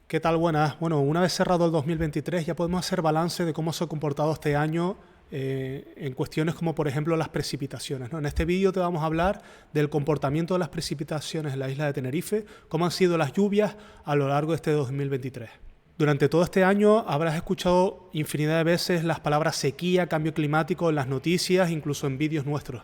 ¿Qué tal? Buenas. Bueno, una vez cerrado el 2023 ya podemos hacer balance de cómo se ha comportado este año en cuestiones como por ejemplo las precipitaciones, ¿no? En este vídeo te vamos a hablar del comportamiento de las precipitaciones en la isla de Tenerife, cómo han sido las lluvias a lo largo de este 2023. Durante todo este año habrás escuchado infinidad de veces las palabras sequía, cambio climático en las noticias, incluso en vídeos nuestros.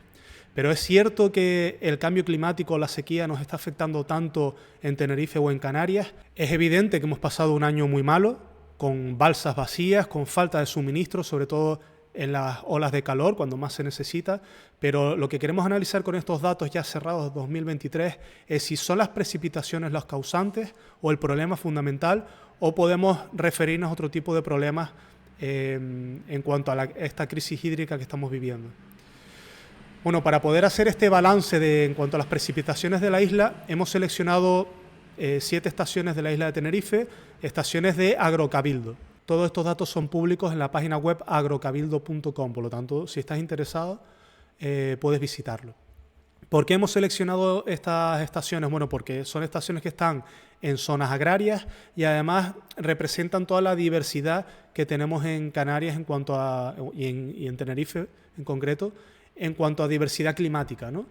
Pero es cierto que el cambio climático o la sequía nos está afectando tanto en Tenerife o en Canarias. Es evidente que hemos pasado un año muy malo, con balsas vacías, con falta de suministro, sobre todo en las olas de calor, cuando más se necesita. Pero lo que queremos analizar con estos datos ya cerrados de 2023 es si son las precipitaciones los causantes o el problema fundamental, o podemos referirnos a otro tipo de problemas en cuanto a esta crisis hídrica que estamos viviendo. Bueno, para poder hacer este balance en cuanto a las precipitaciones de la isla, hemos seleccionado 7 estaciones de la isla de Tenerife, estaciones de Agrocabildo. Todos estos datos son públicos en la página web agrocabildo.com, por lo tanto, si estás interesado, puedes visitarlo. ¿Por qué hemos seleccionado estas estaciones? Bueno, porque son estaciones que están en zonas agrarias y además representan toda la diversidad que tenemos en Canarias y en Tenerife en concreto, en cuanto a diversidad climática, ¿no?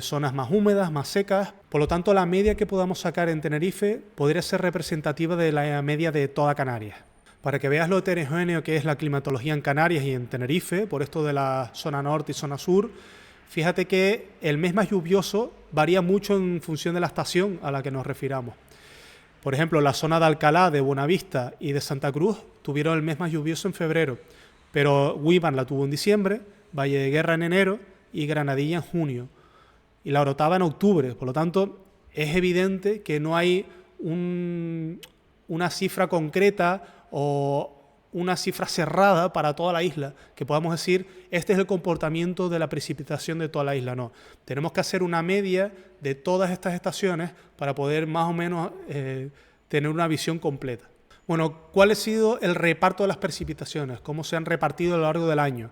Zonas más húmedas, más secas. Por lo tanto, la media que podamos sacar en Tenerife podría ser representativa de la media de toda Canarias. Para que veas lo heterogéneo que es la climatología en Canarias y en Tenerife, por esto de la zona norte y zona sur, fíjate que el mes más lluvioso varía mucho en función de la estación a la que nos refiramos. Por ejemplo, la zona de Alcalá, de Buenavista y de Santa Cruz tuvieron el mes más lluvioso en febrero, pero Huíman la tuvo en diciembre, Valle de Guerra en enero y Granadilla en junio. Y la Orotava en octubre. Por lo tanto, es evidente que no hay una cifra concreta o una cifra cerrada para toda la isla, que podamos decir, este es el comportamiento de la precipitación de toda la isla. No, tenemos que hacer una media de todas estas estaciones para poder más o menos tener una visión completa. Bueno, ¿cuál ha sido el reparto de las precipitaciones? ¿Cómo se han repartido a lo largo del año?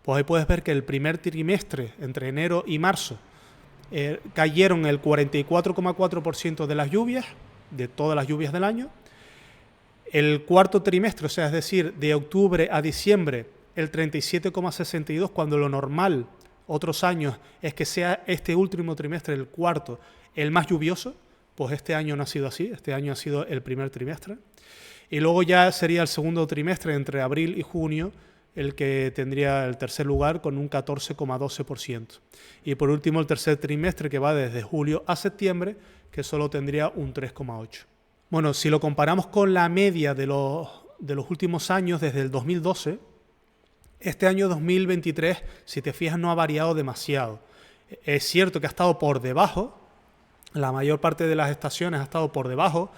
Pues ahí puedes ver que el primer trimestre, entre enero y marzo, cayeron el 44,4% de las lluvias, de todas las lluvias del año. El cuarto trimestre, o sea, es decir, de octubre a diciembre, el 37,62%, cuando lo normal, otros años, es que sea este último trimestre, el cuarto, el más lluvioso. Pues este año no ha sido así, este año ha sido el primer trimestre. Y luego ya sería el segundo trimestre, entre abril y junio, el que tendría el tercer lugar con un 14,12%. Y por último el tercer trimestre, que va desde julio a septiembre, que solo tendría un 3,8%. Bueno, si lo comparamos con la media de los últimos años, desde el 2012, este año 2023, si te fijas, no ha variado demasiado. Es cierto que ha estado por debajo, la mayor parte de las estaciones ha estado por debajo.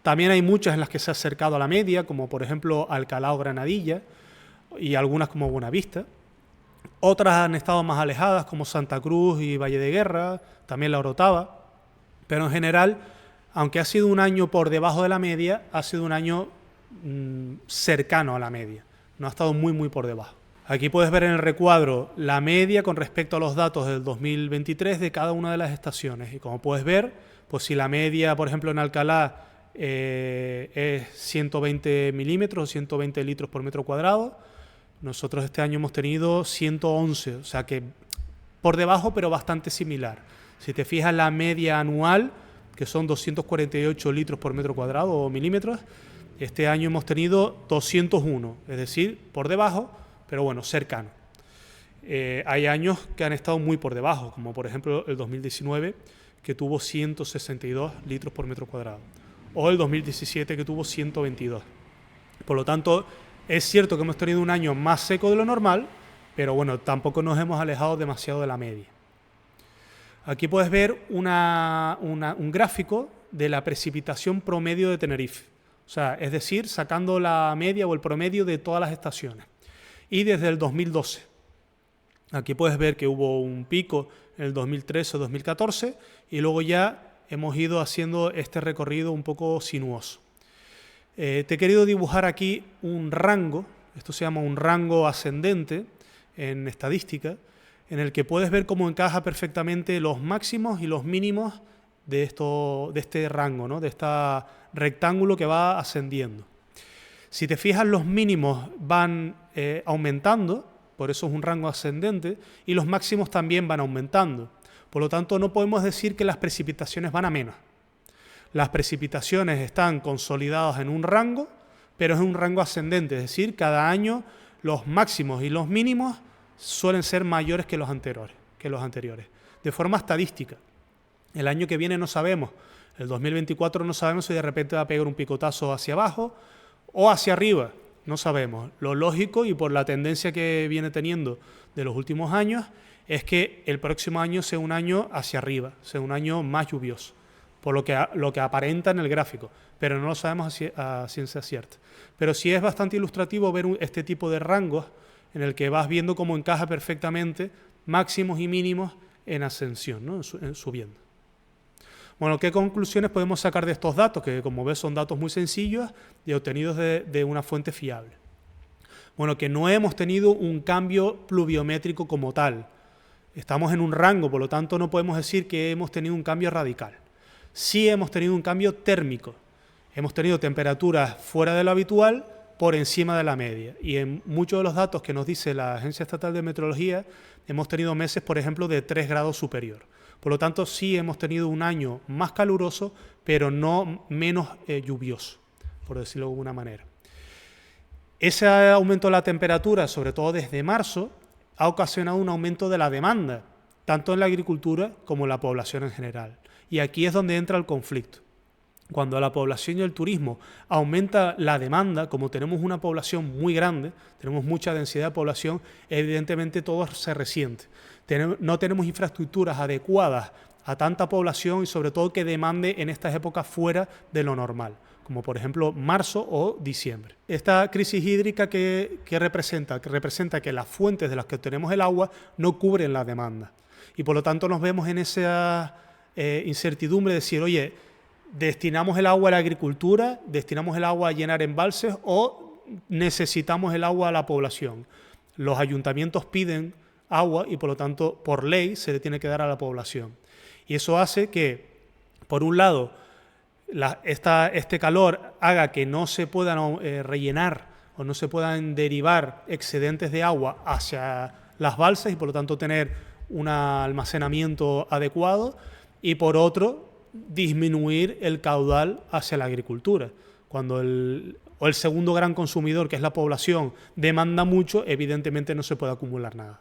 También hay muchas en las que se ha acercado a la media, como por ejemplo Alcalá o Granadilla, y algunas como Buenavista. Otras han estado más alejadas, como Santa Cruz y Valle de Guerra, también la Orotava. Pero en general, aunque ha sido un año por debajo de la media, ha sido un año cercano a la media. No ha estado muy por debajo. Aquí puedes ver en el recuadro la media con respecto a los datos del 2023 de cada una de las estaciones. Y como puedes ver, pues si la media, por ejemplo, en Alcalá es 120 milímetros o 120 litros por metro cuadrado, nosotros este año hemos tenido 111, o sea que por debajo pero bastante similar. Si te fijas la media anual, que son 248 litros por metro cuadrado o milímetros, este año hemos tenido 201, es decir, por debajo, pero bueno, cercano. Hay años que han estado muy por debajo, como por ejemplo el 2019, que tuvo 162 litros por metro cuadrado, o el 2017, que tuvo 122. Por lo tanto, es cierto que hemos tenido un año más seco de lo normal, pero bueno, tampoco nos hemos alejado demasiado de la media. Aquí puedes ver un gráfico de la precipitación promedio de Tenerife. O sea, es decir, sacando la media o el promedio de todas las estaciones. Y desde el 2012. Aquí puedes ver que hubo un pico en el 2013 o 2014 y luego ya hemos ido haciendo este recorrido un poco sinuoso. Te he querido dibujar aquí un rango, esto se llama un rango ascendente en estadística, en el que puedes ver cómo encaja perfectamente los máximos y los mínimos de este rango, ¿no? De este rectángulo que va ascendiendo. Si te fijas, los mínimos van aumentando, por eso es un rango ascendente, y los máximos también van aumentando. Por lo tanto, no podemos decir que las precipitaciones van a menos. Las precipitaciones están consolidadas en un rango, pero es un rango ascendente, es decir, cada año los máximos y los mínimos suelen ser mayores que los anteriores, de forma estadística. El año que viene no sabemos, el 2024 no sabemos si de repente va a pegar un picotazo hacia abajo o hacia arriba, no sabemos. Lo lógico, y por la tendencia que viene teniendo de los últimos años, es que el próximo año sea un año hacia arriba, sea un año más lluvioso, por lo que aparenta en el gráfico, pero no lo sabemos a ciencia cierta. Pero sí es bastante ilustrativo ver este tipo de rangos en el que vas viendo cómo encaja perfectamente máximos y mínimos en ascensión, ¿no? Subiendo. Bueno, ¿qué conclusiones podemos sacar de estos datos? Que, como ves, son datos muy sencillos y obtenidos de una fuente fiable. Bueno, que no hemos tenido un cambio pluviométrico como tal. Estamos en un rango, por lo tanto no podemos decir que hemos tenido un cambio radical. Sí hemos tenido un cambio térmico. Hemos tenido temperaturas fuera de lo habitual, por encima de la media. Y en muchos de los datos que nos dice la Agencia Estatal de Meteorología, hemos tenido meses, por ejemplo, de 3 grados superior. Por lo tanto, sí hemos tenido un año más caluroso, pero no menos lluvioso, por decirlo de alguna manera. Ese aumento de la temperatura, sobre todo desde marzo, ha ocasionado un aumento de la demanda, tanto en la agricultura como en la población en general. Y aquí es donde entra el conflicto. Cuando la población y el turismo aumenta la demanda, como tenemos una población muy grande, tenemos mucha densidad de población, evidentemente todo se resiente. No tenemos infraestructuras adecuadas a tanta población y sobre todo que demande en estas épocas fuera de lo normal, como por ejemplo marzo o diciembre. Esta crisis hídrica que representa que las fuentes de las que obtenemos el agua no cubren la demanda. Y por lo tanto nos vemos en esa incertidumbre de decir, oye, ¿destinamos el agua a la agricultura? ¿Destinamos el agua a llenar embalses? ¿O necesitamos el agua a la población? Los ayuntamientos piden agua y por lo tanto por ley se le tiene que dar a la población. Y eso hace que, por un lado, este calor haga que no se puedan rellenar o no se puedan derivar excedentes de agua hacia las balsas y por lo tanto tener un almacenamiento adecuado, y por otro, disminuir el caudal hacia la agricultura. Cuando el segundo gran consumidor, que es la población, demanda mucho, evidentemente no se puede acumular nada.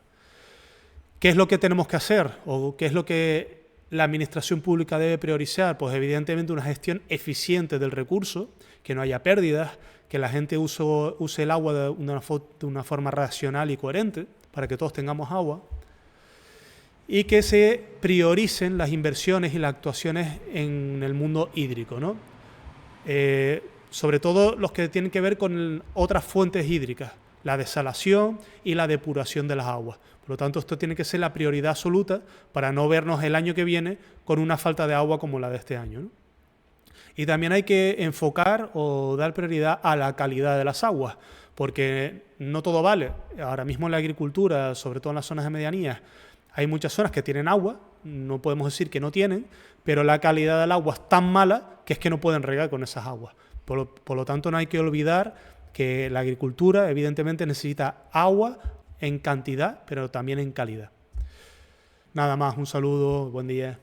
¿Qué es lo que tenemos que hacer? ¿O qué es lo que la administración pública debe priorizar? Pues evidentemente una gestión eficiente del recurso, que no haya pérdidas, que la gente use el agua de una forma racional y coherente, para que todos tengamos agua, y que se prioricen las inversiones y las actuaciones en el mundo hídrico, ¿no? Sobre todo los que tienen que ver con otras fuentes hídricas, la desalación y la depuración de las aguas. Por lo tanto, esto tiene que ser la prioridad absoluta para no vernos el año que viene con una falta de agua como la de este año, ¿no? Y también hay que enfocar o dar prioridad a la calidad de las aguas, porque no todo vale. Ahora mismo en la agricultura, sobre todo en las zonas de medianías, hay muchas zonas que tienen agua, no podemos decir que no tienen, pero la calidad del agua es tan mala que es que no pueden regar con esas aguas. Por lo tanto, no hay que olvidar que la agricultura evidentemente necesita agua en cantidad, pero también en calidad. Nada más, un saludo, buen día.